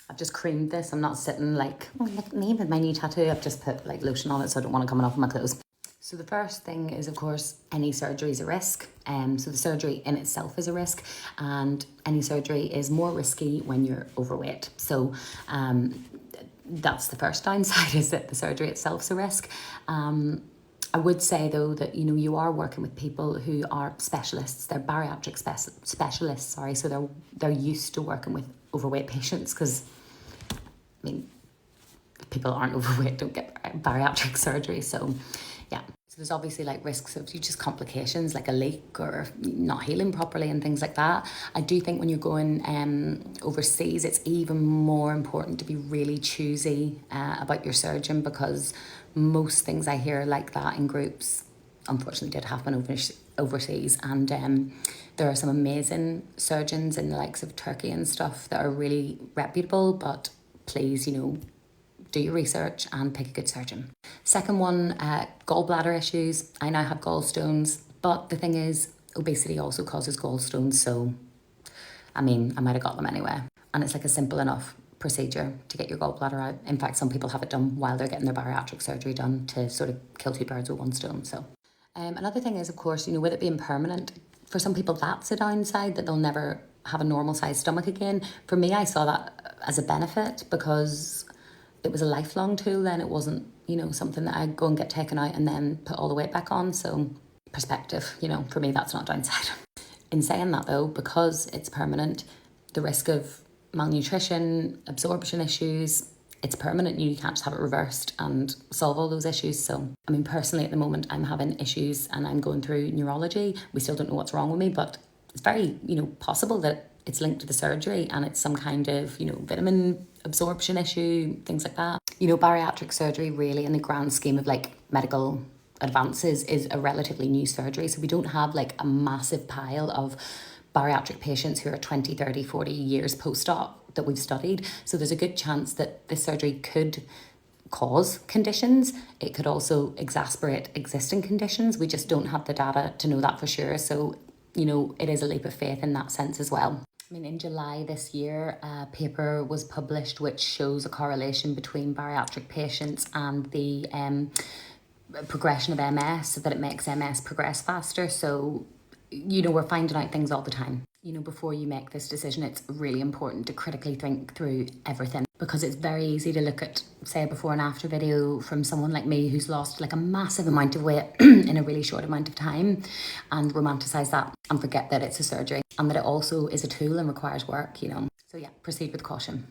I've just creamed this. I'm not sitting like, oh, look at me with my new tattoo. I've just put like lotion on it so I don't want it coming off of my clothes. So the first thing is, of course, any surgery is a risk. So the surgery in itself is a risk, and any surgery is more risky when you're overweight. So that's the first downside, is that the surgery itself is a risk. I would say though that, you know, you are working with people who are specialists. They're bariatric specialists, sorry. So they're used to working with overweight patients, because, I mean, if people aren't overweight don't get bariatric surgery. So yeah. So there's obviously like risks of just complications like a leak or not healing properly and things like that. I do think when you're going overseas, it's even more important to be really choosy about your surgeon, because most things I hear like that in groups unfortunately did happen overseas, and there are some amazing surgeons in the likes of Turkey and stuff that are really reputable, but please, you know, do your research and pick a good surgeon. Second one, gallbladder issues. I now have gallstones, but the thing is, obesity also causes gallstones, so I mean, I might have got them anyway. And it's like a simple enough procedure to get your gallbladder out. In fact, some people have it done while they're getting their bariatric surgery done, to sort of kill two birds with one stone. So another thing is, of course, you know, with it being permanent, for some people that's a downside, that they'll never have a normal sized stomach again. For me, I saw that as a benefit, because it was a lifelong tool then. It wasn't, you know, something that I'd go and get taken out and then put all the weight back on. So perspective, you know, for me, that's not a downside. In saying that though, because it's permanent, the risk of malnutrition, absorption issues, it's permanent. You can't just have it reversed and solve all those issues. So, I mean, personally at the moment, I'm having issues and I'm going through neurology. We still don't know what's wrong with me, but it's very, you know, possible that it's linked to the surgery and it's some kind of, you know, vitamin absorption issue, things like that. You know, bariatric surgery really, in the grand scheme of like medical advances, is a relatively new surgery. So we don't have like a massive pile of bariatric patients who are 20, 30, 40 years post-op that we've studied. So there's a good chance that this surgery could cause conditions. It could also exacerbate existing conditions. We just don't have the data to know that for sure. So, you know, it is a leap of faith in that sense as well. I mean, in July this year, a paper was published which shows a correlation between bariatric patients and the progression of MS, that it makes MS progress faster. So, you know, we're finding out things all the time. You know, before you make this decision, it's really important to critically think through everything, because it's very easy to look at, say, a before and after video from someone like me who's lost like a massive amount of weight in a really short amount of time, and romanticize that and forget that it's a surgery and that it also is a tool and requires work, you know. So yeah, proceed with caution.